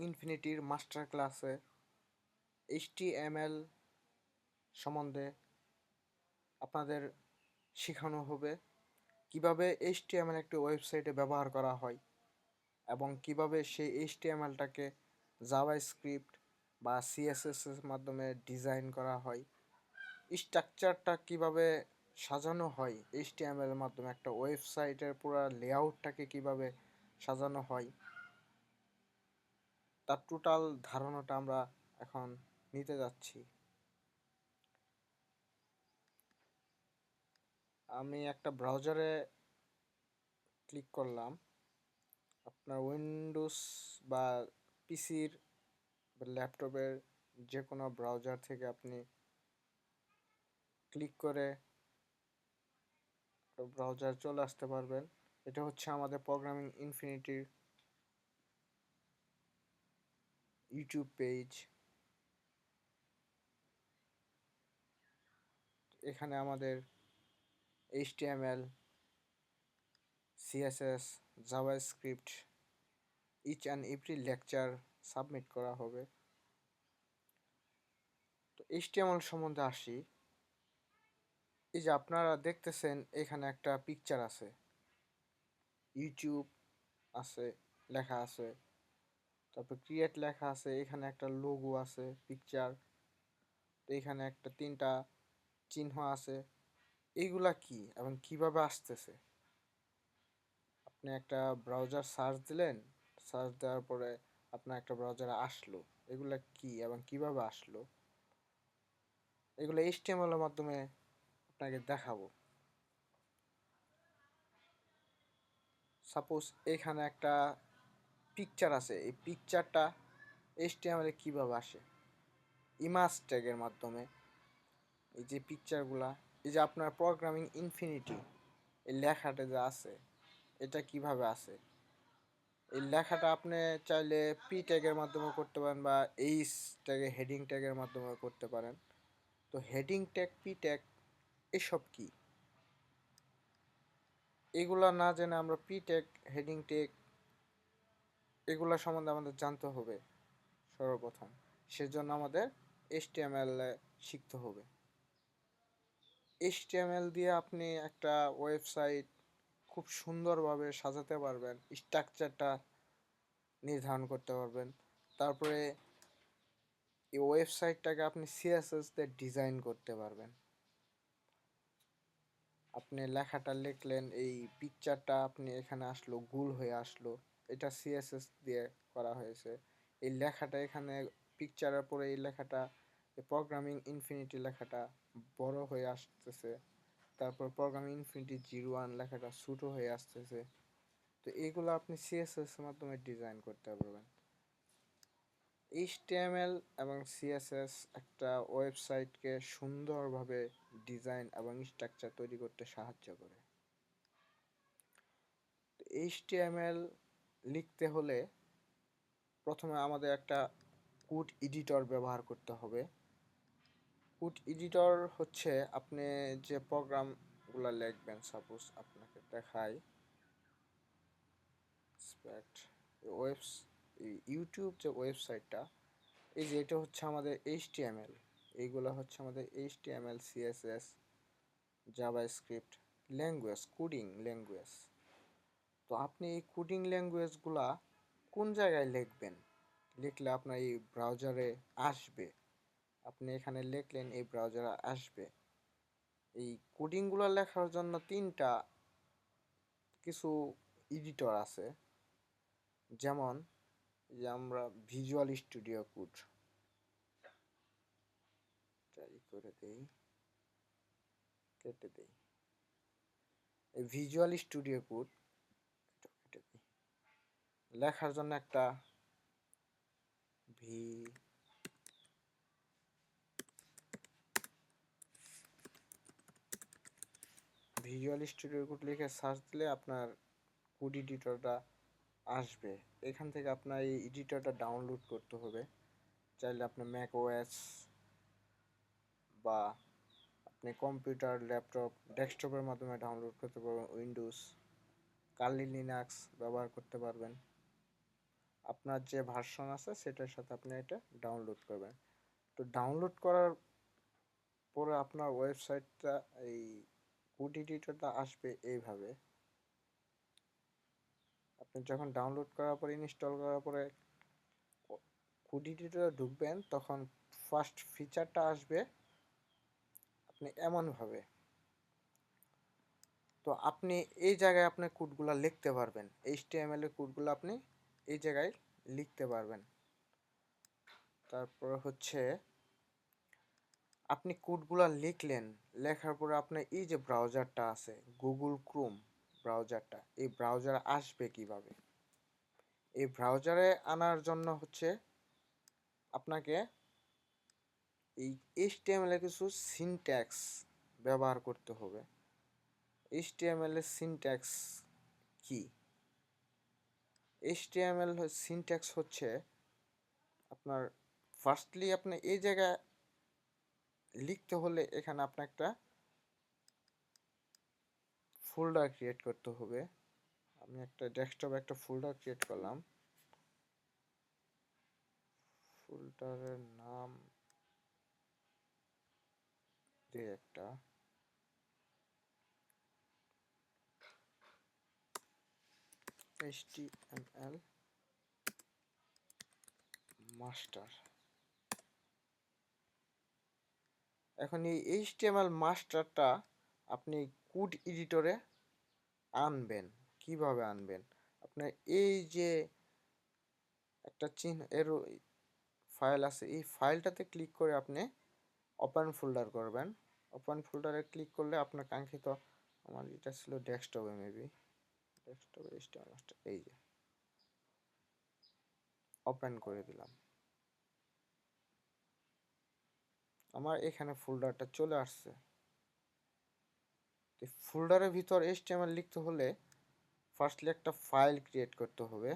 ইনফিনিটির master ক্লাসে HTML সম্বন্ধে আপনাদের শেখানো হবে কিভাবে HTML একটি ওয়েবসাইটে ব্যবহার করা হয় এবং কিভাবে সেই HTMLটাকে জাভাস্ক্রিপ্ট বা CSS এর মাধ্যমে ডিজাইন করা হয়, স্ট্রাকচারটা কিভাবে সাজানো হয় HTML এর মাধ্যমে, একটা ওয়েবসাইটের পুরো লেআউটটাকে কিভাবে সাজানো হয়, তার টোটাল ধারণাটা আমরা এখন নিতে যাচ্ছি। আমি একটা ব্রাউজারে ক্লিক করলাম। আপনার উইন্ডোজ বা পিসির বা ল্যাপটপের যে কোনো ব্রাউজার থেকে আপনি ক্লিক করে ব্রাউজার চলে আসতে পারবেন। এটা হচ্ছে আমাদের প্রোগ্রামিং ইনফিনিটির ইউটিউব পেজ। এখানে আমাদের HTML, CSS, JavaScript each and every lecture submit করা হবে। তো HTML সম্বন্ধে আসি। এই যে আপনারা দেখতেছেন এখানে একটা পিকচার আছে, ইউটিউব আছে, লেখা আছে, তারপর ক্রিয়েট লেখা আছে, এখানে একটা লোগো আছে, পিকচার, তো এখানে একটা 3টা চিহ্ন আছে। এইগুলা কি এবং কিভাবে আসতেছে? আপনি একটা ব্রাউজার সার্চ দিলেন, সার্চ দেওয়ার পরে আপনার একটা ব্রাউজারে আসলো, এগুলা কি এবং কিভাবে আসলো, এগুলো HTML এর মাধ্যমে আপনাকে দেখাবো। সাপোজ এখানে একটা পিকচার আছে, এই পিকচারটা HTML এ কিভাবে আসে? ইমেজ ট্যাগের মাধ্যমে। এই যে পিকচারগুলা, এই যে আপনার প্রোগ্রামিং ইনফিনিটি এই লেখাটা যে আছে, এটা কিভাবে আসে? এই লেখাটা আপনি চাইলে পি ট্যাগের মাধ্যমে করতে পারেন বা এইচ ট্যাগে হেডিং ট্যাগের মাধ্যমে করতে পারেন। তো হেডিং ট্যাগ, পি ট্যাগ এসব কি? এগুলা না জেনে আমরা পি ট্যাগ, হেডিং ট্যাগ এগুলা সম্বন্ধে আমাদের জানতে হবে সর্বপ্রথম। সেজন্য আমাদের HTML শিখতে হবে। HTML দিয়ে আপনি একটা ওয়েবসাইট খুব সুন্দরভাবে সাজাতে পারবেন, স্ট্রাকচারটা নির্ধারণ করতে পারবেন। তারপরে এই ওয়েবসাইটটাকে আপনি CSS দিয়ে ডিজাইন করতে পারবেন। আপনি লেখাটা লিখলেন, এই পিকচারটা আপনি এখানে আসলো, গোল হয়ে আসলো, এটা CSS দিয়ে করা হয়েছে। এই লেখাটা এখানে পিকচারের পরে এই লেখাটা, এই প্রোগ্রামিং ইনফিনিটি লেখাটা বড় হয়ে আসতেছে, তারপর প্রোগ্রামিং ইনফিনিটি 01 লেখাটা ছোটো হয়ে আসতেছে। তো এইগুলো আপনি CSS এর মাধ্যমে ডিজাইন করতে পারবেন। HTML এবং CSS একটা ওয়েবসাইটকে সুন্দরভাবে ডিজাইন এবং স্ট্রাকচার তৈরি করতে সাহায্য করে। HTML লিখতে হলে প্রথমে আমাদের একটা কোড এডিটর ব্যবহার করতে হবে। কোড এডিটর হচ্ছে আপনি যে প্রোগ্রামগুলো লিখবেন, সাপোজ আপনাকে দেখাই, ওয়েবস ইউটিউব যে ওয়েবসাইটটা, এই যে এটা হচ্ছে আমাদের HTML, এইগুলো হচ্ছে আমাদের HTML, CSS, JavaScript language, coding language. তো আপনি এই কোডিং ল্যাঙ্গুয়েজগুলা কোন জায়গায় লিখবেন? লিখলে আপনার এই ব্রাউজারে আসবে, আপনি এখানে লিখলেন, এই ব্রাউজারে আসবে। এই কোডিংগুলো লেখার জন্য 3টা কিছু এডিটর আছে, যেমন যে আমরা ভিজুয়াল স্টুডিও কোড ট্রাই করে দেই, কেটে দেই। এই ভিজুয়াল স্টুডিও কোড কেটে দিই। লেখার জন্য একটা ভি ভিজুয়াল স্টুডিও কোড লিখে সার্চ দিলে আপনার কোড এডিটরটা আসবে। এখান থেকে আপনার এই এডিটরটা ডাউনলোড করতে হবে। চাইলে আপনি ম্যাক ওএস বা আপনি কম্পিউটার, ল্যাপটপ, ডেস্কটপের মাধ্যমে ডাউনলোড করতে পারবেন, উইন্ডোজ, কালি লিনাক্স ব্যবহার করতে পারবেন। আপনার যে ভার্সন আছে সেটার সাথে আপনি এটা ডাউনলোড করবেন। তো ডাউনলোড করার পরে আপনার ওয়েবসাইটটা এই কোড এডিটরটা আসবে এইভাবে। আপনি যখন ডাউনলোড করার পরে ইনস্টল করার পরে কোড এডিটরে ঢুকবেন তখন ফার্স্ট ফিচারটা আসবে আপনি এমনভাবে। তো আপনি এই জায়গায় আপনার কোডগুলো লিখতে পারবেন, HTML এর কোডগুলো আপনি এই জায়গায় লিখতে পারবেন। তারপর হচ্ছে আপনি কোডগুলো লিখলেন, লেখার পরে আপনার এই যে ব্রাউজারটা আছে গুগল ক্রোম ব্রাউজারটা, এই ব্রাউজার আসবে কিভাবে? এই ব্রাউজারে আনার জন্য হচ্ছে আপনাকে এই HTML এর কিছু সিনট্যাক্স ব্যবহার করতে হবে। HTML এর সিনট্যাক্স কি? HTML সিনট্যাক্স হচ্ছে আপনার ফার্স্টলি আপনি এই জায়গায় লিখতে হলে এখানে আপনার একটা ফোল্ডার ক্রিয়েট করতে হবে। আমি একটা ডেস্কটপে একটা ফোল্ডার ক্রিয়েট করলাম, ফোল্ডারের নাম দিয়ে একটা HTML মাস্টার। এখন এই HTML মাস্টারটা আপনি কোড এডিটরে আনবেন। কিভাবে আনবেন? আপনার এই যে একটা চিহ্ন এর ফাইল আছে, এই ফাইলটাতে ক্লিক করে আপনি ওপেন ফোল্ডার করবেন। ওপেন ফোল্ডারে ক্লিক করলে আপনার কাঙ্ক্ষিত, আমার এটা ছিল ডেস্কটপে, মেবি ডেস্কটপে HTML মাস্টার, এই যে ওপেন করে দিলাম। আমার এখানে ফোল্ডারটা চলে আসছে। ফোল্ডারের ভিতর HTML লিখতে হলে ফার্স্টলি একটা ফাইল ক্রিয়েট করতে হবে।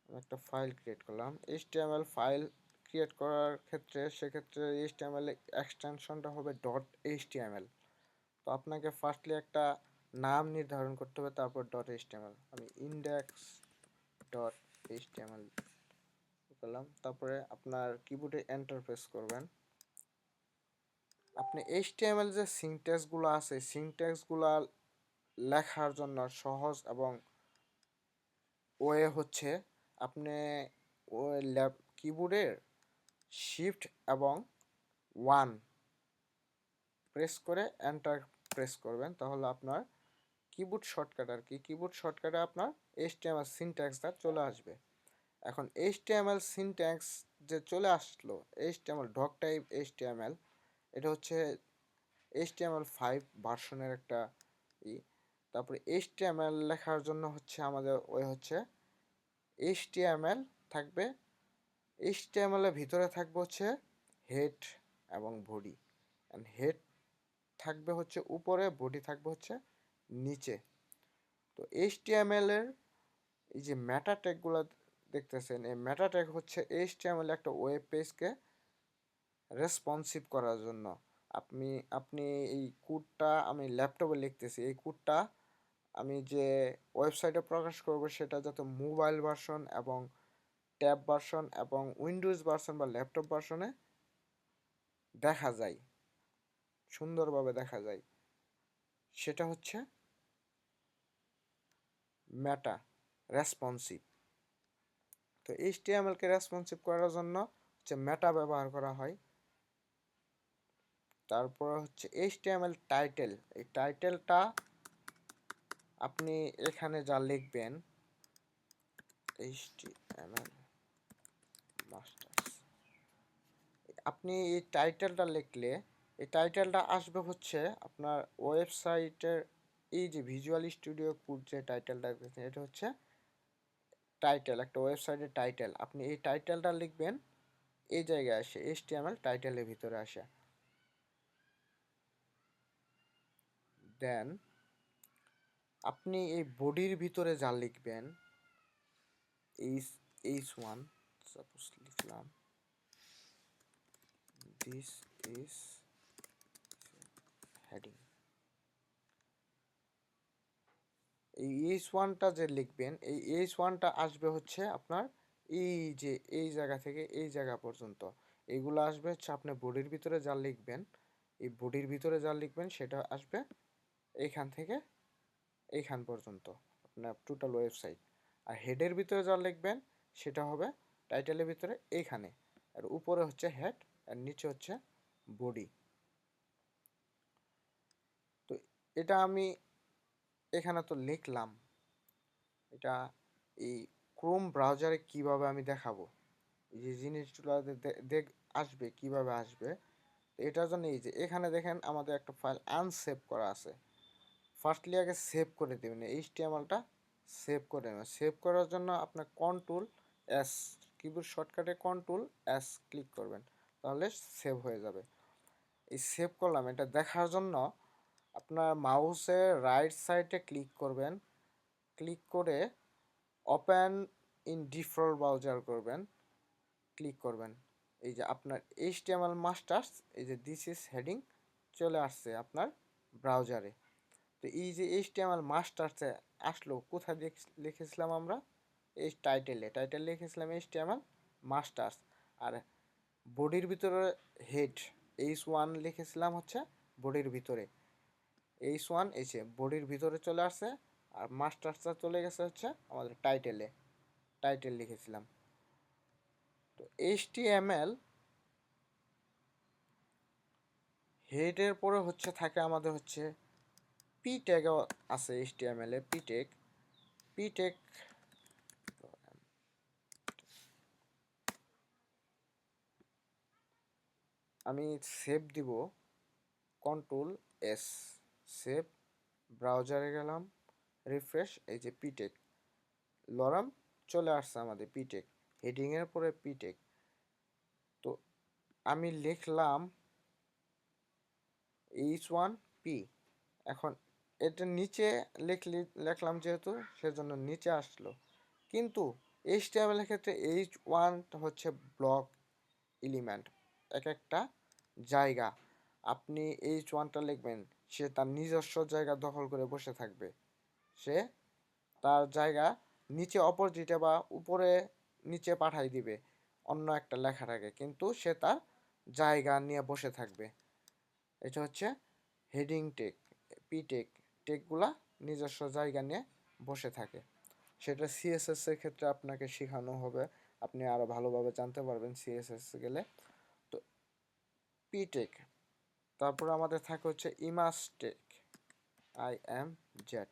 একটা ফাইল ক্রিয়েট করলাম। HTML ফাইল ক্রিয়েট করার ক্ষেত্রে সেক্ষেত্রে HTML এক্সটেনশনটা হবে .html। তো আপনাকে ফার্স্টলি একটা নাম নির্ধারণ করতে হবে, তারপর .html। আমি index.html করলাম, তারপরে আপনার কিবোর্ডে এন্টার প্রেস করবেন। আপনি HTML যে সিনট্যাক্সগুলো আছে, সিনট্যাক্সগুলো লেখার জন্য সহজ এবং ওয়ে হচ্ছে আপনি ওই কিবোর্ডের শিফট এবং 1 প্রেস করে এন্টার প্রেস করবেন, তাহলে আপনার কিবোর্ড শর্টকাট আর কি, কিবোর্ড শর্টকাটে আপনার HTML সিনট্যাক্সটা চলে আসবে। এখন HTML সিনট্যাক্স যে চলে আসলো, HTML ডক টাইপ HTML, এটা হচ্ছে HTML5 ভার্সনের একটা ই। তারপরে HTML লেখার জন্য হচ্ছে আমাদের ওই হচ্ছে HTML থাকবে, HTML এর ভিতরে থাকবে হচ্ছে হেড এবং বডি। হেড থাকবে হচ্ছে উপরে, বডি থাকবে হচ্ছে নিচে। তো HTML এর এই যে মেটা ট্যাগগুলো দেখতেছেন, এই মেটা ট্যাগ হচ্ছে HTML একটা ওয়েব পেজকে রেসপন্সিভ করার জন্য। আপনি আপনি এই কোডটা আমি ল্যাপটপে লিখতেছি, এই কোডটা আমি যে ওয়েবসাইটে প্রকাশ করব সেটা যাতে মোবাইল ভার্সন এবং ট্যাব ভার্সন এবং উইন্ডোজ ভার্সন বা ল্যাপটপ ভার্সনে দেখা যায়, সুন্দরভাবে দেখা যায়, সেটা হচ্ছে মেটা রেসপন্সিভ। তো HTML-কে রেসপন্সিভ করার জন্য হচ্ছে মেটা ব্যবহার করা হয়। তারপর হচ্ছে HTML টাইটেল, এই টাইটেলটা আপনি এখানে যা লিখবেন HTML মাস্টার্স, আপনি এই টাইটেলটা লিখলে এই টাইটেলটা আসবে হচ্ছে আপনার ওয়েবসাইটের এই যে ভিজুয়াল স্টুডিও কোড যে টাইটেলটা দেখছেন, এটা হচ্ছে টাইটেল, একটা ওয়েবসাইটের টাইটেল। আপনি এই টাইটেলটা লিখবেন, এই জায়গায় আসে HTML টাইটেলের ভিতরে আসে। দেন আপনি এই বডির ভিতরে যা লিখবেন, H1 সাপোজ লিখলাম, দিস ইজ হেডিং। এই H1টা যে লিখবেন, এই H1টা আসবে হচ্ছে আপনার এই যে এই জায়গা থেকে এই জায়গা পর্যন্ত। এইগুলো আসবে হচ্ছে আপনি বডির ভিতরে যা লিখবেন, এই বডির ভিতরে যা লিখবেন সেটা আসবে এইখান থেকে এইখান পর্যন্ত আপনার টোটাল ওয়েবসাইট। আর হেডের ভিতরে যা লিখবেন সেটা হবে টাইটেলের ভিতরে এইখানে, আর উপরে হচ্ছে হেড আর নিচে হচ্ছে বডি। তো এটা আমি এখানে তো লিখলাম, এটা এই ক্রোম ব্রাউজারে কিভাবে আমি দেখাবো, এই যে জিনিসগুলো দেখ আসবে কিভাবে আসবে। তো এটার জন্য এই যে এখানে দেখেন আমাদের একটা ফাইল আনসেভ করা আছে। ফার্স্টলি আগে সেভ করে দেবেন, এইচটিএমএলটা সেভ করে নেবেন। সেভ করার জন্য আপনার কন্ট্রোল এস, কিবোর্ড শর্টকাটে কন্ট্রোল এস ক্লিক করবেন, তাহলে সেভ হয়ে যাবে। এই সেভ করলাম, এটা দেখার জন্য আপনার মাউসের রাইট সাইডে ক্লিক করবেন, ক্লিক করে ওপেন ইন ডিফল্ট ব্রাউজার করবেন, ক্লিক করবেন। এই যে আপনার এইচটিএমএল মাস্টার্স, এই যে দিস ইজ হেডিং চলে আসছে আপনার ব্রাউজারে। তো এই যে এইচটিএমএল মাস্টার্সে আসলো কোথায় লিখেছিলাম আমরা, এই টাইটেল লিখেছিলাম এইচটিএমএল মাস্টার্স। আর বডির ভিতরে হেড H1 লিখেছিলাম হচ্ছে বডির ভিতরে, H1 এসে বডির ভিতরে চলে আসছে। আর মাস্টার্সটা চলে গেছে হচ্ছে আমাদের টাইটেল লিখেছিলাম। তো এইচটিএমএল হেডের পরে হচ্ছে থাকে আমাদের হচ্ছে পি ট্যাগও আছে এইচটিএমএল এ, পি ট্যাগ আমি সেভ দিব, কন্ট্রোল এস সেভ, ব্রাউজারে গেলাম, রিফ্রেশ, এই যে পিটেক লরাম চলে আসছে আমাদের পিটেক, হেডিংয়ের পরে পিটেক। তো আমি লিখলাম H1P। এখন এটা নিচে লিখলাম যেহেতু সেজন্য নিচে আসলো, কিন্তু এইচটিএমএল এর ক্ষেত্রে H1 হচ্ছে ব্লক এলিমেন্ট, এক একটা জায়গা। আপনি H1টা লিখবেন, সে তার নিজস্ব জায়গা দখল করে বসে থাকবে, সে তার জায়গা নিচে অপোজিটে বা উপরে নিচে পাঠাই দিবে অন্য একটা লেখাটাকে, কিন্তু সে তার জায়গা নিয়ে বসে থাকবে। এটা হচ্ছে হেডিং টেক, পি টেক, টেকগুলা নিজস্ব জায়গা নিয়ে বসে থাকে। সেটা সিএসএস এর ক্ষেত্রে আপনাকে শেখানো হবে, আপনি আরো ভালোভাবে জানতে পারবেন সিএসএস গেলে। তো পি টেক, তারপর আমাদের থাকে হচ্ছে image tag, I M Z,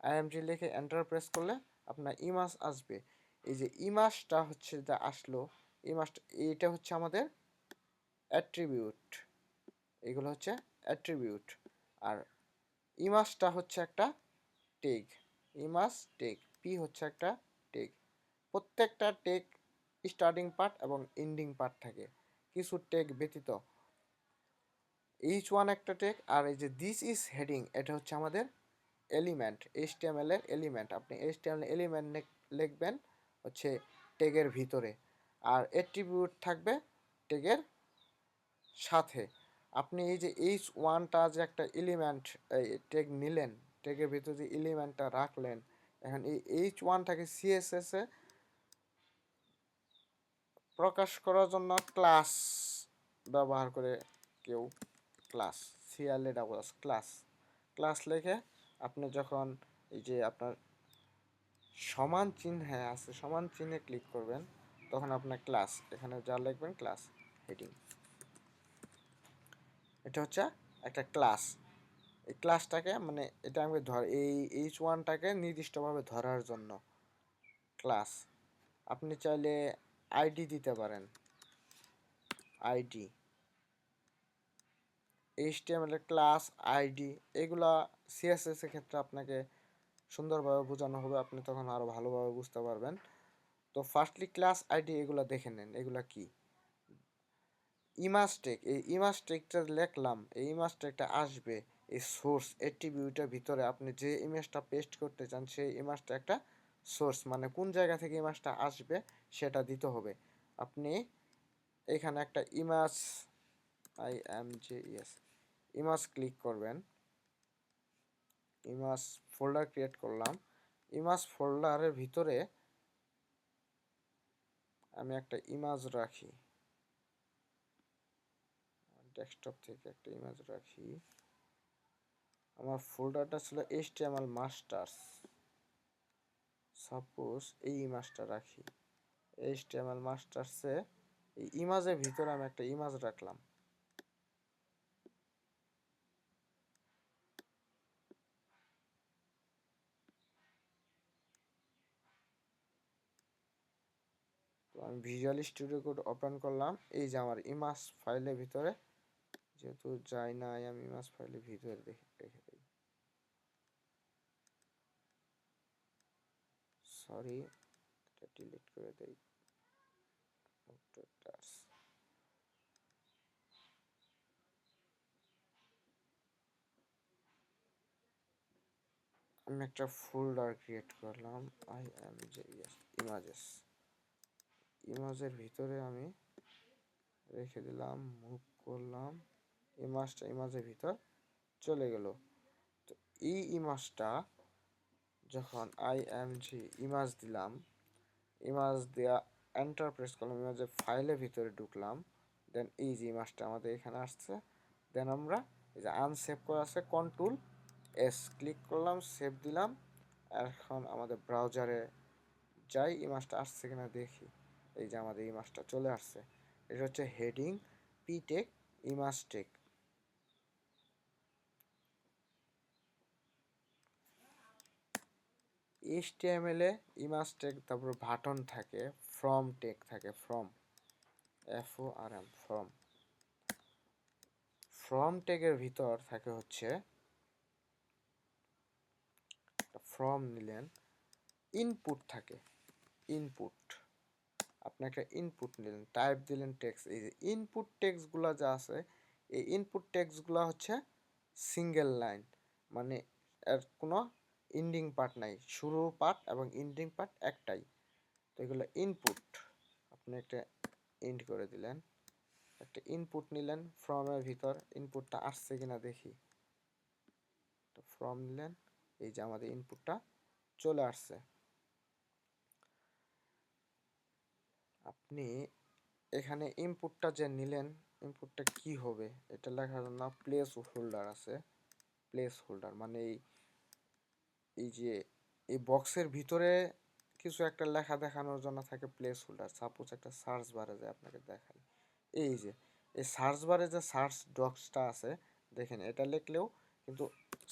IMG লিখে এন্টার প্রেস করলে আপনার ইমাজ আসবে। এই যে ইমাজটা হচ্ছে যা আসলো, ইমাজটা এইটা হচ্ছে আমাদের অ্যাট্রিবিউট, এগুলো হচ্ছে অ্যাট্রিবিউট। আর ইমাজটা হচ্ছে একটা টেগ, ইমাজ টেগ, পি হচ্ছে একটা টেগ। প্রত্যেকটা টেগ স্টার্টিং পার্ট এবং এন্ডিং পার্ট থাকে, কিছু টেগ ব্যতীত। H1 একটা টেগ, আর এই যে দিস ইজ হেডিং এটা হচ্ছে আমাদের এলিমেন্ট, এইচটিএমএল এর এলিমেন্ট। আপনি এইচটিএমএল এলিমেন্ট লিখবেন হচ্ছে টেগের ভিতরে, আর অ্যাট্রিবিউট থাকবে টেগের সাথে। আপনি এই যে H1টা যে একটা এলিমেন্ট টেগ নিলেন, টেগের ভিতরে যে এলিমেন্টটা রাখলেন, এখন এই H1টাকে সিএসএস এ প্রকাশ করার জন্য ক্লাস ব্যবহার করে কেউ, class CLA double class, class লিখে আপনি যখন এই যে আপনার সমান চিহ্নে আছে, সমান চিহ্নে ক্লিক করবেন, তখন আপনার ক্লাস এখানে যা লিখবেন ক্লাস হেডিং, এটা হচ্ছে একটা ক্লাস। এই ক্লাসটাকে মানে এটা আমি এই H1টাকে নির্দিষ্টভাবে ধরার জন্য ক্লাস। আপনি চাইলে আইডি দিতে পারেন, আইডি এইচটিএমএল এর ক্লাস আইডি, এগুলা সিএসএস এর ক্ষেত্রে আপনাকে সুন্দরভাবে বোঝানো হবে, আপনি তখন আরো ভালোভাবে বুঝতে পারবেন। তো ফার্স্টলি ক্লাস আইডি এগুলা দেখে নেন, এগুলা কি। ইমাজ টেক, এই ইমাজ টেকটা লিখলাম, এই ইমাজ টেকটা আসবে এই সোর্স অ্যাট্রিবিউটের ভিতরে। আপনি যে ইমেজটা পেস্ট করতে চান সেই ইমেজটা একটা সোর্স, মানে কোন জায়গা থেকে ইমেজটা আসবে সেটা দিতে হবে। আপনি এখানে একটা image, I M J E S, image click করবেন, ইমেজ ফোল্ডার ক্রিয়েট করলাম। ইমেজ ফোল্ডারের ভিতরে আমি একটা ইমেজ রাখি, ডেস্কটপ থেকে একটা ইমেজ রাখি। আমার ফোল্ডারটা ছিল HTML মাস্টার্স, সাপোজ এই ইমেজটা রাখি। HTML মাস্টার্সে এই ইমেজের ভিতরে আমি একটা ইমেজ রাখলাম। তো আমি ভিজুয়াল স্টুডিও কোড ওপেন করলাম। এই যে আমার ইমেজ ফাইলের ভিতরে, যেহেতু যাই নাই আমি ইমেজ ফাইলের ভিতরে রেখে দিই। সরি, এটা ডিলিট করে দেই। আমি একটা ফোল্ডার ক্রিয়েট করলাম, ইমেজেস। ইমেজের ভিতরে আমি রেখে দিলাম, মুভ করলাম, ইমেজটা ইমেজের ভিতর চলে গেল। তো এই ইমেজটা যখন ইমেজ দিলাম, ইমেজ দেওয়া এন্টার প্রেস করলাম, ইমেজের ফাইলের ভিতরে ঢুকলাম, দেন এই যে ইমেজটা আমাদের এখানে আসছে। দেন আমরা এই যে আনসেভ করা আছে, Ctrl+S ক্লিক করলাম, সেভ দিলাম। এখন আমাদের ব্রাউজারে যাই, ইমেজটা আসছে কিনা দেখি। এই যে আমাদের ইমেজটা চলে আসছে। এটা হচ্ছে হেডিং পিটেক ইমেজ টেক। HTML এ ইমেজ টেক, তারপর বাটন থাকে, ফ্রম টেক থাকে, ফ্রম FORM ফ্রম। ফ্রম টেকের ভিতর থাকে হচ্ছে, ফ্রম নিলেন, ইনপুট থাকে, ইনপুট। আপনি একটা ইনপুট নিলেন, টাইপ দিলেন টেক্সট। এই যে ইনপুট টেক্সটগুলো যা আছে, এই ইনপুট টেক্সটগুলো হচ্ছে সিঙ্গেল লাইন, মানে এর কোনো এন্ডিং পার্ট নাই, শুরু পার্ট এবং এন্ডিং পার্ট একটাই। তো এগুলো ইনপুট। আপনি একটা এন্ড করে দিলেন, একটা ইনপুট নিলেন ফ্রমের ভিতর, ইনপুটটা আসছে কিনা দেখি। তো ফ্রম নিলেন, এই যে আমাদের ইনপুটটা চলে আসছে। আপনি এখানে ইনপুটটা যে নিলেন, ইনপুটটা কি হবে এটা লেখার জন্য প্লেস হোল্ডার আছে। প্লেস হোল্ডার মানে এই যে এই বক্সের ভিতরে কিছু একটা লেখা দেখানোর জন্য থাকে প্লেস হোল্ডার। সাপোজ একটা সার্চ বারে যে আপনাকে দেখাই, এই যে এই সার্চ বারে যে সার্চ ডকসটা আছে, দেখেন এটা লিখলেও কিন্তু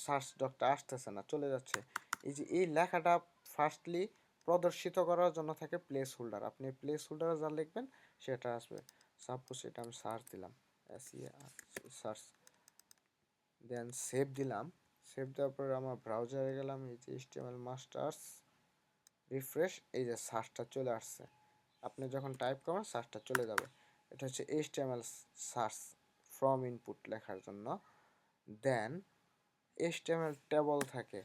সার্চ ডকটা আসতেছে না, চলে যাচ্ছে। এই যে এই লেখাটা ফার্স্টলি প্রদর্শিত করার জন্য থাকে প্লেস হোল্ডার। আপনি প্লেস হোল্ডারে যা লিখবেন সেটা আসবে। সাপোজ এটা আমি সার্চ দিলাম, সার্চ, দেন সেভ দিলাম। সেভ দেওয়ার পরে আমার ব্রাউজারে গেলাম, এই যে HTML মাস্টার্স, রিফ্রেশ, এই যে সার্চটা চলে আসছে। আপনি যখন টাইপ করবেন সার্চটা চলে যাবে। এটা হচ্ছে HTML সার্চ, ফ্রম ইনপুট লেখার জন্য। দেন HTML টেবল থাকে,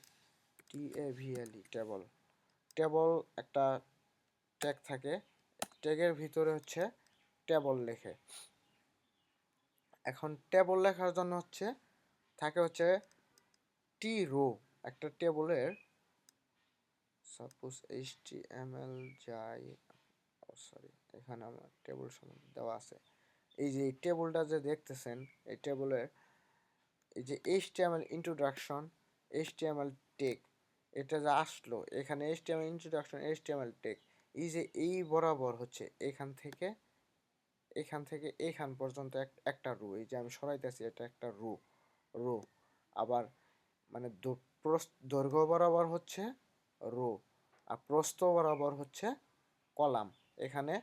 TABLE টেবল। টেবল একটা ট্যাগ থাকে, ট্যাগের ভিতরে হচ্ছে টেবল লেখে। এখন টেবল লেখার জন্য থাকে হচ্ছে টি রো। একটা টেবলের সাপোজ HTML যাই, সরি, এখানে আমার টেবল সম্বন্ধে দেওয়া আছে। এই যে টেবলটা যে দেখতেছেন, এই টেবলের এই যে HTML ইন্ট্রোডাকশন, HTML টেক, এটা যে আসলো এখানে HTML ইন্ট্রোডাকশন, HTML টেক, এই যে এই বরাবর হচ্ছে এখান থেকে এখান পর্যন্ত একটা রো। এই যে আমি সরাইতেছি, এটা একটা রো। আবার মানে দৈর্ঘ্য বরাবর হচ্ছে রো, আর প্রস্থ বরাবর হচ্ছে কলাম। এখানে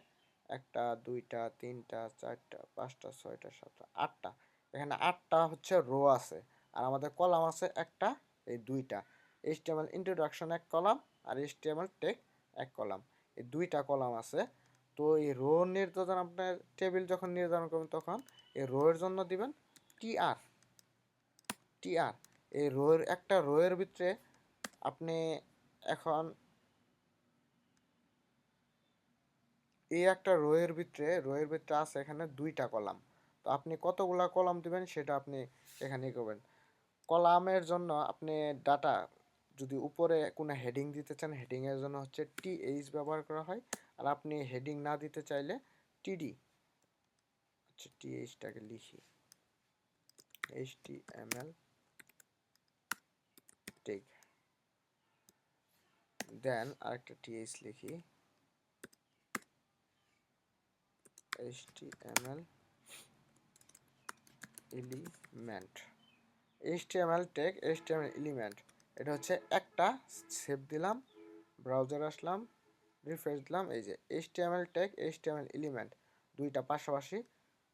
একটা, দুইটা, তিনটা, চারটা, পাঁচটা, ছয়টা, সাতটা, আটটা, এখানে আটটা হচ্ছে রো আছে। আর আমাদের কলাম আছে একটা, এই দুইটা। HTML ইন্ট্রোডাকশন এক কলাম, আর HTML টেক এক কলাম, এই দুইটা কলাম আছে। তো এই রো নির্ধারণ, আপনার টেবিল যখন নির্ধারণ করবেন তখন এই রো এর জন্য দিবেন TR। এই রোয়ের একটা রোয়ের ভিতরে আপনি এখন এই একটা রোয়ের ভিতরে আছে এখানে দুইটা কলাম। তো আপনি কতগুলা কলাম দিবেন সেটা আপনি এখানে করবেন। কলামের জন্য আপনি ডাটা যদি উপরে কোনো হেডিং দিতে চান, হেডিংয়ের জন্য হচ্ছে টিএইচ ব্যবহার করা হয়। আর আপনি হেডিং না দিতে চাইলে টিডি, আচ্ছা টিএইচটাকে লিখি, HTML ট্যাগ, দেন আরেকটা টিএইচ লিখি, HTML element, HTML tag, HTML element. এটা হচ্ছে একটা, সেভ দিলাম, ব্রাউজার আসলাম, রিফ্রেশ দিলাম, এই যে HTML ট্যাগ, HTML এলিমেন্ট দুইটা পাশাপাশি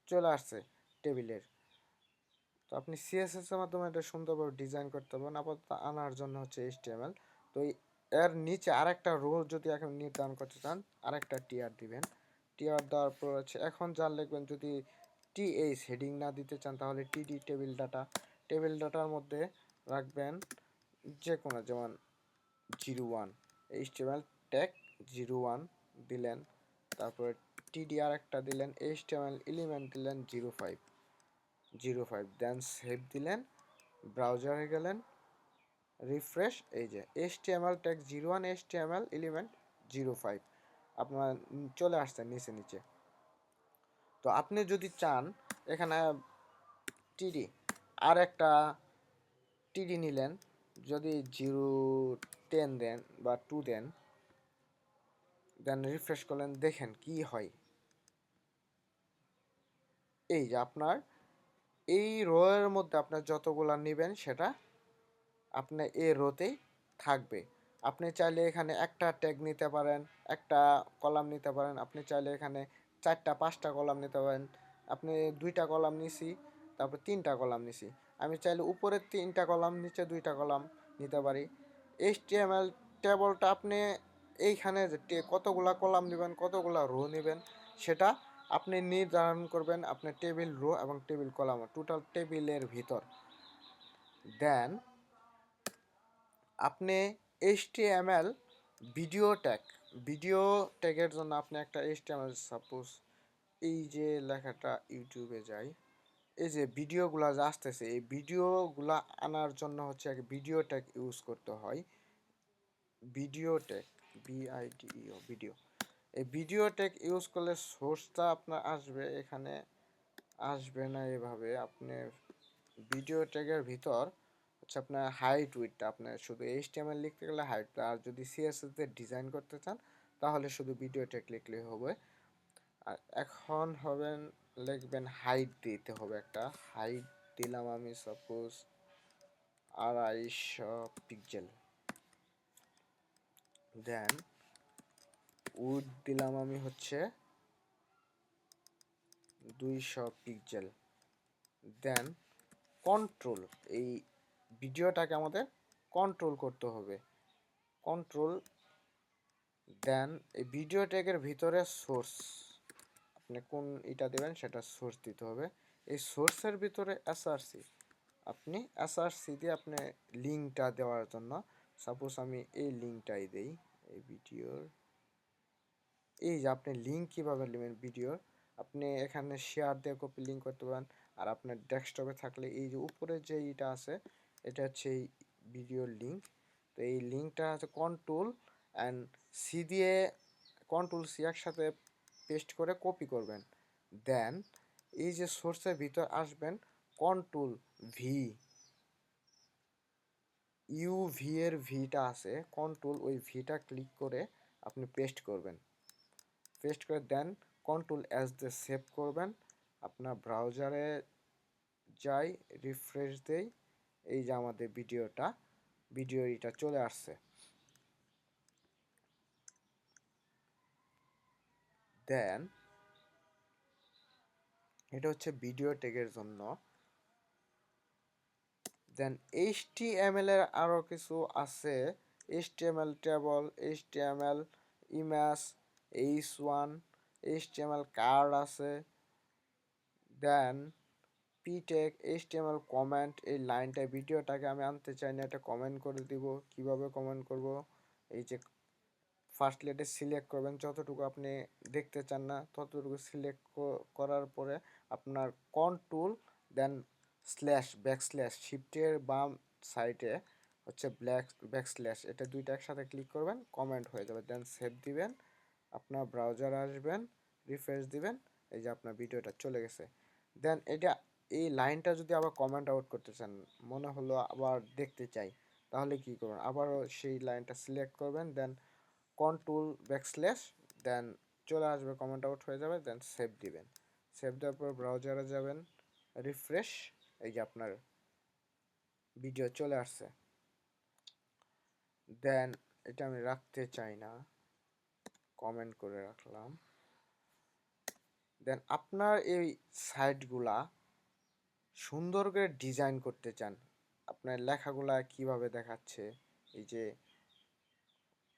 চলে আসছে টেবিলের। তো আপনি সিএসএস এর মাধ্যমে এটা সুন্দরভাবে ডিজাইন করতে পারবেন। আপাতত আনার জন্য হচ্ছে HTML। তো এর নিচে আরেকটা রোল যদি এখন নির্ধারণ করতে চান, আরেকটা টিআর দিবেন। টিআর দেওয়ার পর হচ্ছে এখন যা লিখবেন, যদি টিএইচ হেডিং না দিতে চান তাহলে টিডি টেবিল ডাটা, টেবিল ডাটার মধ্যে রাখবেন যে কোনো, যেমন 01 HTML ট্যাগ 01 দিলেন, তারপরে টিডি আর একটা দিলেন, HTML এলিমেন্ট দিলেন 05 দেন সেভ দিলেন, ব্রাউজারে গেলেন, রিফ্রেশ, এই যে HTML ট্যাগ 01 HTML এলিমেন্ট 05 আপনার চলে আসছে নিচে নিচে। তো আপনি যদি চান এখানে টিডি আর একটা টিডি নিলেন, যদি 010 দেন বা 2 দেন, দেন রিফ্রেশ করলেন, দেখেন কি হয়। এই যে আপনার এই রো এর মধ্যে আপনার যতগুলা নেবেন সেটা আপনার এই রোতেই থাকবে। আপনি চাইলে এখানে একটা ট্যাগ নিতে পারেন, একটা কলাম নিতে পারেন, আপনি চাইলে এখানে 4টা 5টা কলাম নিতে পারেন। আপনি 2টা কলাম নিছি, তারপর 3টা কলাম নিছি, আমি চাইলে উপরে 3টা কলাম নিচে 2টা কলাম নিতে পারি। HTML টেবলটা আপনি এইখানে যে কতগুলা কলাম নেবেন, কতগুলা রো নেবেন সেটা আপনি নির্ধারণ করবেন আপনার টেবিল রো এবং টেবিল কলাম, টোটাল টেবিলের ভিতর। দেন আপনি HTML ভিডিও ট্যাগের জন্য আপনি একটা HTML, সাপোজ এই যে লেখাটা ইউটিউবে যাই, এই যে ভিডিওগুলা যা আসতেছে এই ভিডিওগুলা আনার জন্য হচ্ছে এক ভিডিও ট্যাগ ইউজ করতে হয়। ভিডিও ট্যাগ, BIDEO ভিডিও, এই ভিডিও ট্যাগ ইউজ করলে সোর্সটা আপনার আসবে, এখানে আসবে না এভাবে। আপনি ভিডিও ট্যাগের ভিতর হচ্ছে আপনার হাইট উইডটা, আপনার শুধু HTML লিখতে গেলে হাইট, আর যদি CSS দিয়ে ডিজাইন করতে চান তাহলে শুধু ভিডিও ট্যাগ লিখলেই হবে। আর এখন হবেন লিখবেন হাইট দিতে হবে, একটা হাইট দিলাম আমি সাপোজ 250 পিক্সেল, দেন উইড দিলাম আমি হচ্ছে 200 পিক্সেল, দেন কন্ট্রোল, এই ভিডিওটাকে আমাদের কন্ট্রোল করতে হবে, কন্ট্রোল, দেন এই ভিডিও ট্যাগের ভিতরে সোর্স, আপনি কোন এটা দেবেন সেটা সোর্স দিতে হবে। এই সোর্সের ভিতরে এসআরসি, আপনি এসআরসি দিয়ে আপনি লিঙ্কটা দেওয়ার জন্য, সাপোজ আমি এই লিঙ্কটাই দেই, এই ভিডিওর, এই যে আপনি লিঙ্ক কীভাবে নেবেন ভিডিওর, আপনি এখানে শেয়ার দিয়ে কপি লিঙ্ক করতে পারেন। আর আপনার ডেস্কটপে থাকলে এই যে উপরে যে এইটা আছে এটা হচ্ছে এই ভিডিওর লিঙ্ক। তো এই লিঙ্কটা হচ্ছে কন্ট্রোল অ্যান্ড সি দিয়ে, কন্ট্রোল সি একসাথে পেস্ট করে কপি করবেন। দেন এই যে সোর্সের ভিতর আসবেন, কন্ট্রোল ভি, ইউভি এর ভিটা আছে, কন্ট্রোল ওই ভিটা ক্লিক করে আপনি পেস্ট করবেন, পেস্ট করে দেন কন্ট্রোল এস দিয়ে সেভ করবেন। আপনার ব্রাউজারে যাই, রিফ্রেশ দেই, এই যে আমাদের ভিডিওটা চলে আসছে। দেন এটা হচ্ছে ভিডিও ট্যাগের জন্য। দেন HTML এর আরও কিছু আছে, HTML table, HTML image, H1, HTML card আছে। দেন পিটেক, HTML কমেন্ট, এই লাইনটা ভিডিওটাকে আমি আনতে চাই না, এটা কমেন্ট করে দিব। কিভাবে কমেন্ট করব, এই যে ফার্স্টলি এটা সিলেক্ট করবেন, যতটুকু আপনি দেখতে চান না ততটুকু সিলেক্ট করার পরে আপনার কন্ট্রোল দেন স্ল্যাশ ব্যাকস্ল্যাশ শিফটের বাম সাইডে হচ্ছে ব্যাকস্ল্যাশ, এটা দুইটা একসাথে ক্লিক করবেন, কমেন্ট হয়ে যাবে। দেন সেভ দিবেন, আপনার ব্রাউজার আসবেন, রিফ্রেশ দিবেন, এই যে আপনার ভিডিওটা চলে গেছে। দেন এটা এই লাইনটা যদি আবার কমেন্ট আউট করতে চান, মনে হলো আবার দেখতে চাই, তাহলে কি করবেন, আবারও সেই লাইনটা সিলেক্ট করবেন, দেন কন্ট্রোল ব্যাকস্ল্যাশ, দেন চলে আসবে, কমেন্ট আউট হয়ে যাবে, দেন সেভ দিবেন। সেভ দেওয়ার পর ব্রাউজারে যাবেন, রিফ্রেশ, এই যে আপনার ভিডিও চলে আসছে। দেন এটা আমি রাখতে চাই না, কমেন্ট করে রাখলাম। দেন আপনার এই সাইটগুলা সুন্দর করে ডিজাইন করতে চান, আপনার লেখাগুলা কিভাবে দেখাচ্ছে, এই যে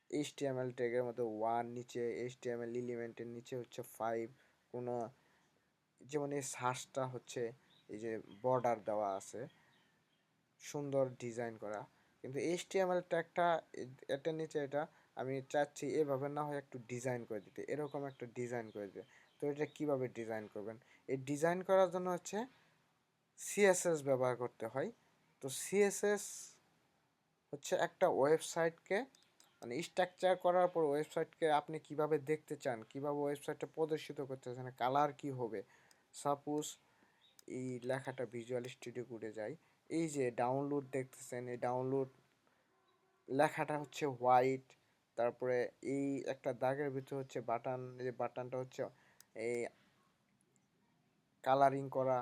HTML ট্যাগের মধ্যে 1, নিচে HTML এলিমেন্টের নিচে হচ্ছে 5, কোনো যেমন এই সার্চটা হচ্ছে এই যে বর্ডার দেওয়া আছে, সুন্দর ডিজাইন করা, কিন্তু HTML ট্যাগটা এটার নিচে এটা আমি চাচ্ছি এভাবে না হয় একটু ডিজাইন করে দিতে, এরকম একটা ডিজাইন করে দিতে। তো এটা কিভাবে ডিজাইন করবেন, এই ডিজাইন করার জন্য হচ্ছে CSS ব্যবহার করতে হয়। তো CSS হচ্ছে একটা ওয়েবসাইটকে মানে স্ট্রাকচার করার পর ওয়েবসাইটকে আপনি কিভাবে দেখতে চান, কিভাবে ওয়েবসাইটটা প্রদর্শিত করতে চান, কালার কি হবে। সাপোজ এই লেখাটা ভিজুয়াল স্টুডিও কোডে যায়, এই যে ডাউনলোড দেখতেছেন, এই ডাউনলোড লেখাটা হচ্ছে হোয়াইট, তারপরে এই একটা দাগের ভিতর হচ্ছে বাটন, এই বাটনটা হচ্ছে এই কালারিং করা,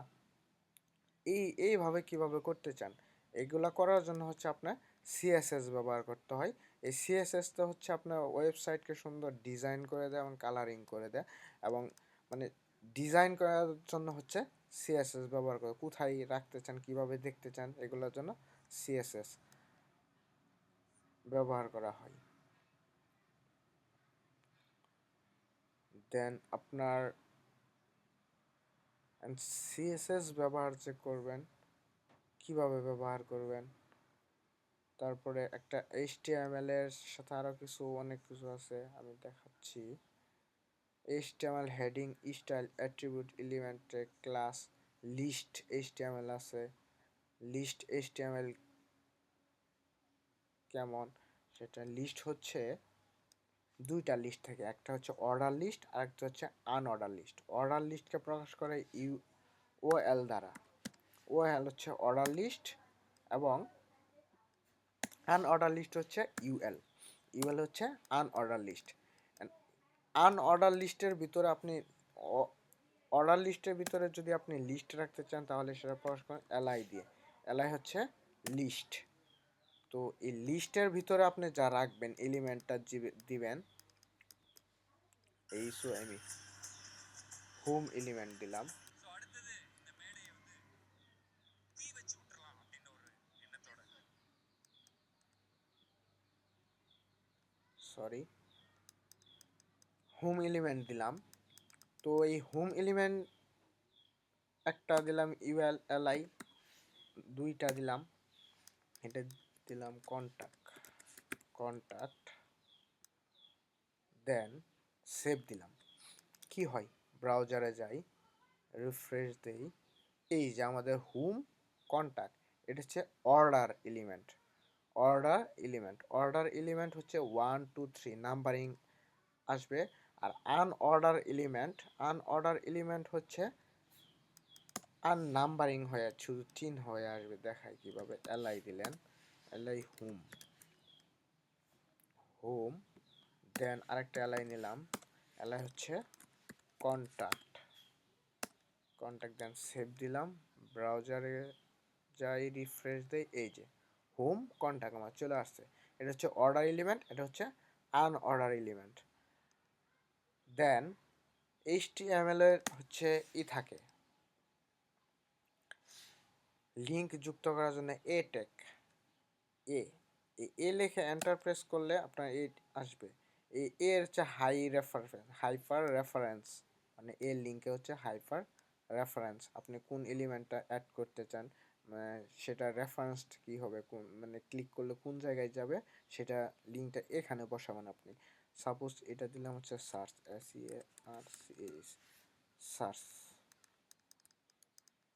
এইভাবে কিভাবে করতে চান, এগুলা করার জন্য হচ্ছে আপনার সিএসএস ব্যবহার করতে হয়। এই সিএসএস তো হচ্ছে আপনার ওয়েবসাইটকে সুন্দর ডিজাইন করে দেয় এবং কালারিং করে দেয়, এবং মানে ডিজাইন করার জন্য হচ্ছে সিএসএস ব্যবহার করে, কোথায় রাখতে চান, কিভাবে দেখতে চান, এগুলোর জন্য সিএসএস ব্যবহার করা হয়। দেন আপনার সিএসএস ব্যবহার যে করবেন, কিভাবে ব্যবহার করবেন, তারপরে একটা HTML এর সাথে আরো কিছু অনেক কিছু আছে, আমি দেখাচ্ছি। HTML heading, style, attribute, element, class, list HTML আছে। লিস্ট HTML কেমন, সেটা লিস্ট হচ্ছে দুইটা লিস্ট থাকে, একটা হচ্ছে অর্ডার লিস্ট আর একটা হচ্ছে আনঅর্ডার লিস্ট। অর্ডার লিস্টকে প্রকাশ করে OL দ্বারা, OL হচ্ছে অর্ডার লিস্ট, এবং আনঅর্ডার লিস্ট হচ্ছে UL হচ্ছে আনঅর্ডার লিস্ট। আনঅর্ডার লিস্টের ভিতরে আপনি অর্ডার লিস্টের ভিতরে যদি আপনি লিস্ট রাখতে চান, তাহলে সেটা প্রকাশ করেন LI দিয়ে। LI হচ্ছে লিস্ট। তো এই লিস্টের ভিতরে আপনি যা রাখবেন এলিমেন্টটা দিবেন, এই আমি হোম এলিমেন্ট দিলাম, সরি, হোম এলিমেন্ট দিলাম। তো এই হোম এলিমেন্ট একটা দিলাম ULI, দুইটা দিলাম, এটা দিলাম কন্টাক্ট, দেন সেভ দিলাম। কি হয়, ব্রাউজারে যাই, রিফ্রেশ দেই, এই যে আমাদের হোম কন্টাক্ট, এটা হচ্ছে অর্ডার এলিমেন্ট হচ্ছে 1 2 3 নাম্বারিং আসবে। আর আনঅর্ডার এলিমেন্ট হচ্ছে নাম্বারিং হয়ে শুধু চিহ্ন হয়ে আসবে। দেখাই কিভাবে, LI দিলেন, LI হোম, দেন আরেকটা LI নিলাম, LI হচ্ছে কন্টাক্ট, দেন সেভ দিলাম, ব্রাউজারে যাই, রিফ্রেশ দেই, এই যে হোম কন্টাক্ট আমার চলে আসছে। এটা হচ্ছে অর্ডার এলিমেন্ট, এটা হচ্ছে আনঅর্ডার এলিমেন্ট। দেন HTML এর হচ্ছে থাকে লিঙ্ক যুক্ত করার জন্য ট্যাগ, লেখে এন্টার প্রেস করলে আপনার আসবে। এর হচ্ছে হাইপার রেফারেন্স, মানে লিঙ্কে হচ্ছে হাইপার রেফারেন্স, আপনি কোন এলিমেন্টটা অ্যাড করতে চান, সেটা রেফারেন্স কি হবে, কোন মানে ক্লিক করলে কোন জায়গায় যাবে, সেটা লিঙ্কটা এখানে বসাবেন আপনি। সাপোজ এটা দিলাম হচ্ছে সার্চ, সার্চ,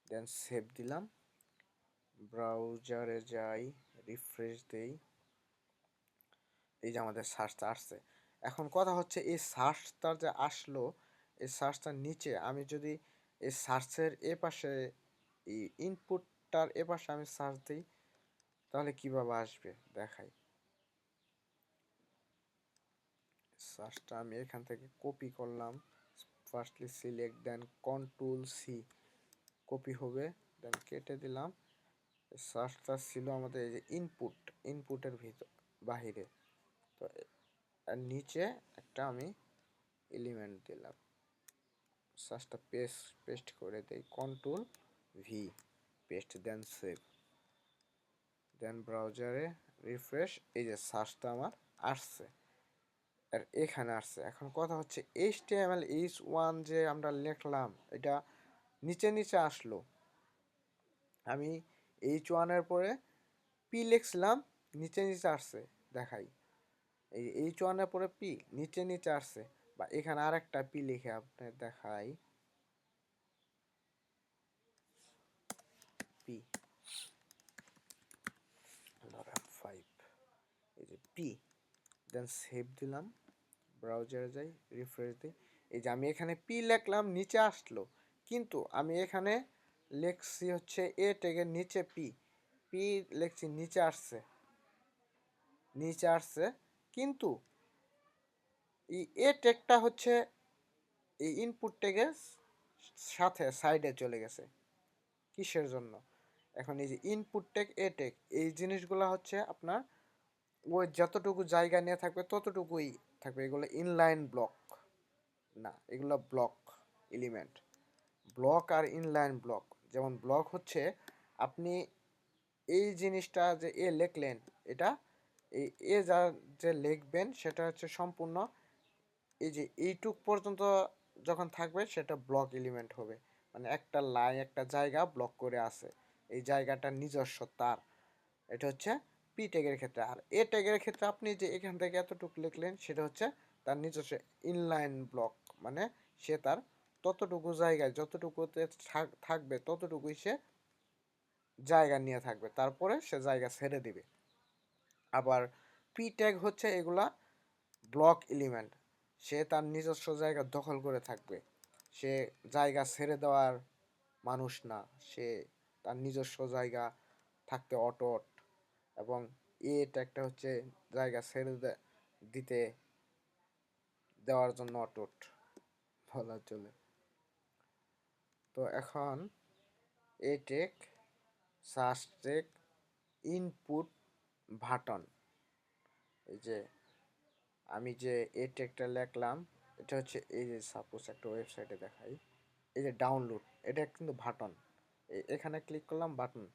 দেন সেভ দিলাম, ব্রাউজারে যাই, রিফ্রেশ দেই, এই যে আমাদের সার্চটা আসছে। এখন কথা হচ্ছে এই সার্চটা যে আসলো, এই সার্চটার নিচে আমি যদি এই সার্চের এ পাশে এই ইনপুটটার এ পাশে আমি সার্চ দিই তাহলে কিভাবে আসবে দেখাই। সার্চটা আমি এখান থেকে কপি করলাম, ফার্স্টলি সিলেক্ট, দেন কন্ট্রোল সি, কপি হবে, দেন কেটে দিলাম। সার্চটা ছিল আমাদের এই যে ইনপুটের ভিতর বাহিরে, তো আর নিচে একটা আমি এলিমেন্ট দিলাম, সার্চটা পেস্ট করে দেই, কন্ট্রোল ভি, পেস্ট, দেন সেভ, দেন ব্রাউজারে রিফ্রেশ, এই যে সার্চটা আমার আসছে আর এখানে আসছে। এখন কথা হচ্ছে HTML যে আমরা লিখলাম এটা নিচে নিচে আসলো, আমি H1-এর পরে পি লিখছিলাম, নিচে নিচে আসছে দেখাই, এই H1-এর পরে পি নিচে নিচে আসছে, বা এখানে আরেকটা পি লিখে আপনি দেখাই, পি 5, এই যে পি, দেন সেভ দিলাম, ব্রাউজারে যাই, রিফ্রেশ দিই, এই যে আমি এখানে পি লিখলাম নিচে আসলো, কিন্তু আমি এখানে লিখছি হচ্ছে এ ট্যাগের নিচে পি, পি লিখছি নিচে আসছে, নিচে আসছে, কিন্তু এই এ ট্যাগটা হচ্ছে এই ইনপুট ট্যাগের সাথে সাইডে চলে গেছে, কিসের জন্য? এখন এই যে ইনপুট ট্যাগ এ ট্যাগ এই জিনিসগুলো হচ্ছে আপনার ওই যতটুকু জায়গা নিয়ে থাকবে ততটুকুই থাকবে, এগুলো ইনলাইন ব্লক না, এগুলো ব্লক এলিমেন্ট। ব্লক আর ইনলাইন ব্লক, যেমন ব্লক হচ্ছে আপনি এই জিনিসটা যে এ লিখলেন, এটা এই এ যা যে লিখবেন সেটা হচ্ছে সম্পূর্ণ এই যে এইটুক পর্যন্ত যখন থাকবে সেটা ব্লক এলিমেন্ট হবে, মানে একটা লাইন একটা জায়গা ব্লক করে আছে, এই জায়গাটা নিজস্ব তার, এটা হচ্ছে পি ট্যাগের ক্ষেত্রে। আর এ ট্যাগের ক্ষেত্রে আপনি যে এখান থেকে এতটুকু লিখলেন সেটা হচ্ছে তার নিজস্ব ইনলাইন ব্লক, মানে সে তার ততটুকু জায়গায় যতটুকুতে থাকবে ততটুকুই সে জায়গা নিয়ে থাকবে, তারপরে সে জায়গা ছেড়ে দিবে। আবার পি ট্যাগ হচ্ছে এগুলা ব্লক এলিমেন্ট, সে তার নিজস্ব জায়গা দখল করে থাকবে, সে জায়গা ছেড়ে দেওয়ার মানুষ না, সে তার নিজস্ব জায়গা থাকতে অটট, এবং এটা একটা হচ্ছে জায়গা ছেড়ে দিতে দেওয়ার জন্য অটট বলা চলে। তো এখন এ tag, search tag, input button, এই যে আমি যে এ টেকটা লিখলাম এটা হচ্ছে এই যে সাপোজ একটা ওয়েবসাইটে দেখাই, এই যে ডাউনলোড, এটা কিন্তু বাটন, এখানে ক্লিক করলাম বাটন,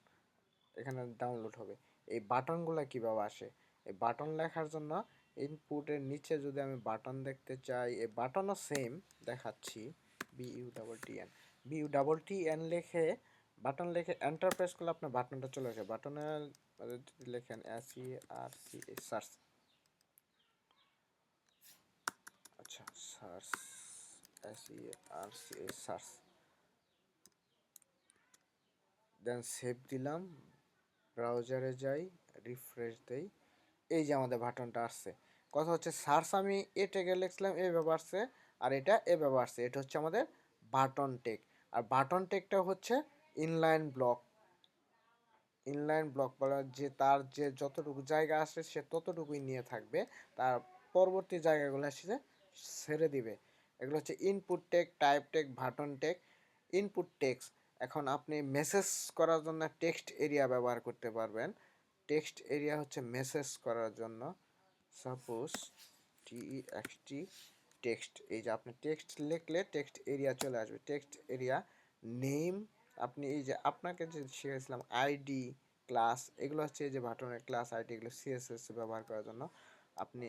এখানে ডাউনলোড হবে। এই বাটনগুলো কীভাবে আসে? এই বাটন লেখার জন্য ইনপুটের নিচে যদি আমি বাটন দেখতে চাই, এই বাটনও সেম দেখাচ্ছি, BUTTN লিখে বাটন লিখে এন্টার প্রেস করলে আপনার বাটনটা চলে আসে। বাটনে যদি লেখেন SERC সার্চ, আচ্ছা সার্চ, SERC সার্চ, দেন সেভ দিলাম, ব্রাউজারে যাই, রিফ্রেশ দেই, এই যে আমাদের বাটনটা আসছে। কথা হচ্ছে সার্চ আমি এ ট্যাগে লিখছিলাম এভাবে আসছে, আর এটা এভাবে আসছে, এটা হচ্ছে আমাদের বাটন টেক। আর বাটন টেকটা হচ্ছে ইনলাইন ব্লক, ইনলাইন ব্লক বলা যে তার যে যতটুকু জায়গা আসে সে ততটুকুই নিয়ে থাকবে, তার পরবর্তী জায়গাগুলো সে ছেড়ে দিবে। এগুলো হচ্ছে input tag, type tag, button tag. Input text, এখন আপনি মেসেজ করার জন্য টেক্সট এরিয়া ব্যবহার করতে পারবেন। টেক্সট এরিয়া হচ্ছে মেসেজ করার জন্য, সাপোজ TEXT টেক্সট, এই যে আপনি টেক্সট লিখলে টেক্সট এরিয়া চলে আসবে, টেক্সট এরিয়া নেম, আপনি এই যে আপনাকে যে শিখেছিলাম আইডি ক্লাস, এগুলো হচ্ছে এই যে বাটনের ক্লাস আইডি, এগুলো CSS ব্যবহার করার জন্য। আপনি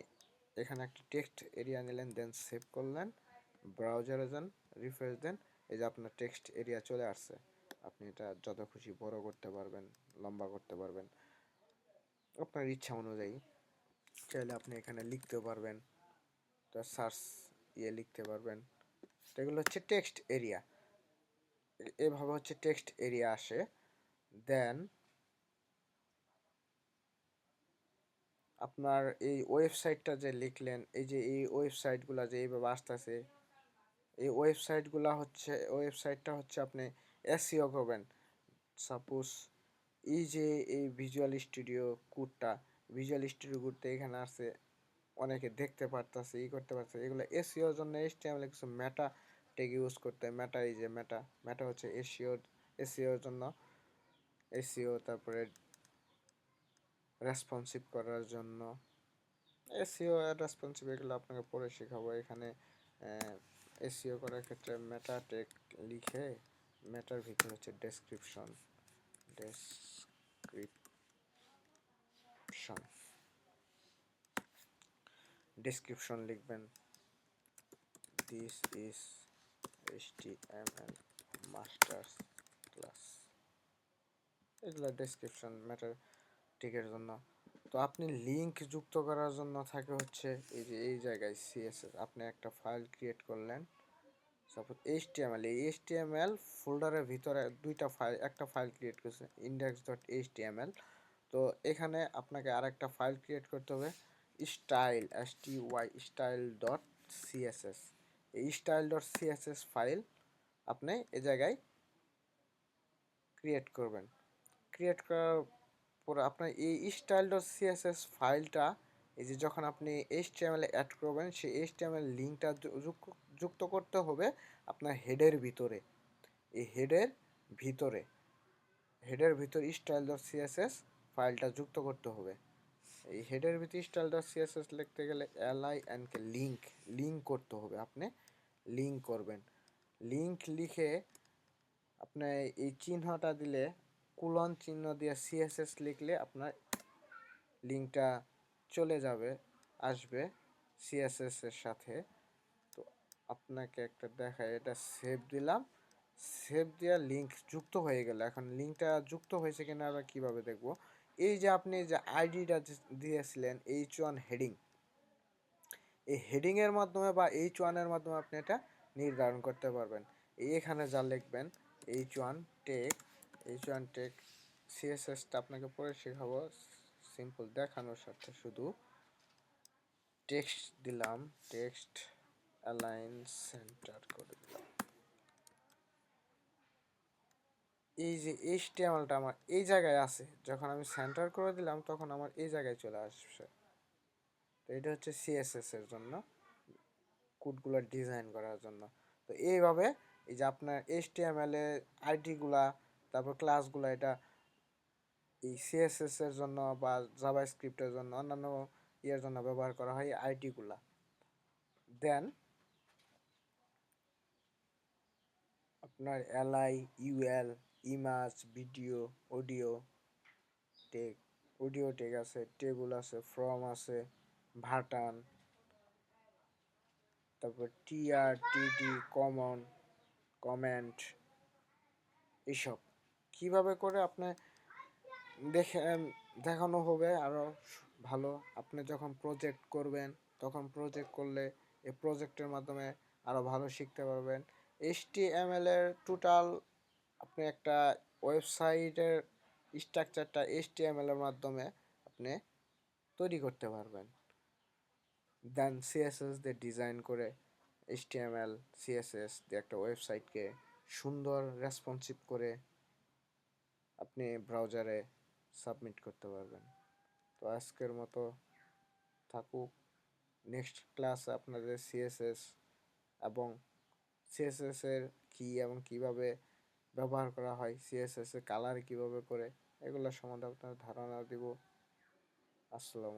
এখানে একটা টেক্সট এরিয়া নিলেন, দেন সেভ করলেন, ব্রাউজারে যান, রিফ্রেশ দেন, এই যে আপনার টেক্সট এরিয়া চলে আসছে। আপনি এটা যত খুশি বড় করতে পারবেন, লম্বা করতে পারবেন আপনার ইচ্ছা অনুযায়ী। চাইলে আপনি এখানে লিখতেও পারবেন, তো সার্চ লিখতে পারবেন। তো এগুলো হচ্ছে টেক্সট এরিয়া, এভাবে হচ্ছে টেক্সট এরিয়া আসে। দেন আপনার এই ওয়েবসাইটটা যে লিখলেন, এই যে এই ওয়েবসাইটগুলো যে এইভাবে আসতেছে, এই ওয়েবসাইটটা হচ্ছে আপনি এসইও করবেন। সাপোজ এই যে এই ভিজুয়াল স্টুডিও কোডটা এখানে আছে, অনেকে দেখতে পারতেছে, করতে পারছে, এগুলো এসইওর জন্য এইচটিএমএল কিছু মেটা ট্যাগ ইউজ করতে হয়। মেটা, এই যে মেটা হচ্ছে এসইওর জন্য, এসইও, তারপরে রেসপন্সিভ করার জন্য, এসইও আর রেসপন্সিভ এগুলো আপনাকে পরে শেখাবো। এখানে এসইও করার ক্ষেত্রে মেটা ট্যাগ লিখে, মেটার ভিতরে হচ্ছে ডেসক্রিপশন ডেসক্রিপশন লিখবেন। This is HTML masters class, এগুলো ডেসক্রিপশন ম্যাটার টিকের জন্য। তো আপনি লিংক যুক্ত করার জন্য থাকে হচ্ছে এই যে এই জায়গায় সিএসএস, আপনি একটা ফাইল ক্রিয়েট করলেন, সাপোজ এইচটিএমএল, এই এইচটিএমএল ফোল্ডারের ভিতরে একটা ফাইল ক্রিয়েট করছে index.html। তো এখানে আপনাকে আরেকটা ফাইল ক্রিয়েট করতে হবে, style.css। এই style.css ফাইল আপনি এই জায়গায় ক্রিয়েট করবেন। ক্রিয়েট করার পরে আপনার এই style.css ফাইলটা, এই যে যখন আপনি HTML এ অ্যাড করবেন, সেই HTML লিঙ্কটা যুক্ত করতে হবে আপনার হেডের ভিতরে। এই ভিতরে হেডের ভিতর style.css ফাইলটা যুক্ত করতে হবে। এই হেডের ভিতরে style.css লিখতে গেলে line কে লিঙ্ক করতে হবে, আপনি লিঙ্ক করবেন। লিঙ্ক লিখে আপনি এই চিহ্নটা দিলে, কুলন চিহ্ন দিয়ে সিএসএস লিখলে আপনার লিঙ্কটা চলে আসবে সিএসএস এর সাথে। তো আপনাকে একটা দেখায়, এটা সেভ দিলাম, সেভ দেওয়া লিঙ্ক যুক্ত হয়ে গেল। এখন লিঙ্কটা যুক্ত হয়েছে কিনা আমরা কীভাবে দেখব? এই যে আপনি যে আইডিটা দিয়েছিলেন H1 হেডিং, এই হেডিংয়ের মাধ্যমে বা H1-এর মাধ্যমে আপনি এটা নির্ধারণ করতে পারবেন। এখানে যা লিখবেন H1 টেক সিএসএসটা আপনাকে পরে শেখাবো, সিম্পল দেখানোর সাথে শুধু টেক্সট দিলাম, টেক্সট অ্যালাইন সেন্টার করে দিলাম। এই যে HTML-টা আমার এই জায়গায় আছে, যখন আমি সেন্টার করে দিলাম তখন আমার এই জায়গায় চলে আসছে। তো এটা হচ্ছে সিএসএস এর জন্য, কোডগুলো ডিজাইন করার জন্য। তো এইভাবে এই যে আপনার HTML এর আইডিগুলা, তারপর ক্লাসগুলা, এটা এই সিএসএস এর জন্য বা জাভাস্ক্রিপ্টের জন্য, অন্যান্য ইয়ের জন্য ব্যবহার করা হয় এই আইডিগুলা। দেন আপনার LI, UL, image, video, audio tag আছে, টেবল আছে, ফর্ম আছে, বাটন, তারপর টিআর, টিডি, কমেন্ট, এইসব কিভাবে করে আপনি দেখানো হবে আরও ভালো। আপনি যখন প্রজেক্ট করবেন, তখন প্রজেক্ট করলে এই প্রজেক্টের মাধ্যমে আরও ভালো শিখতে পারবেন। HTML এর টোটাল আপনি একটা ওয়েবসাইটের স্ট্রাকচারটা HTML এর মাধ্যমে আপনি তৈরি করতে পারবেন। দেন সিএসএস দিয়ে ডিজাইন করে, HTML সিএসএস দিয়ে একটা ওয়েবসাইটকে সুন্দর রেসপন্সিভ করে আপনি ব্রাউজারে সাবমিট করতে পারবেন। তো আজকের মতো থাকুক, নেক্সট ক্লাসে আপনাদের সিএসএস এবং সিএসএস এর কি এবং কিভাবে ব্যবহার করা হয়, সিএসএস এর কালার কিভাবে করে, এগুলো সম্বন্ধে আপনার ধারণা দিব। আসসালামু আলাইকুম।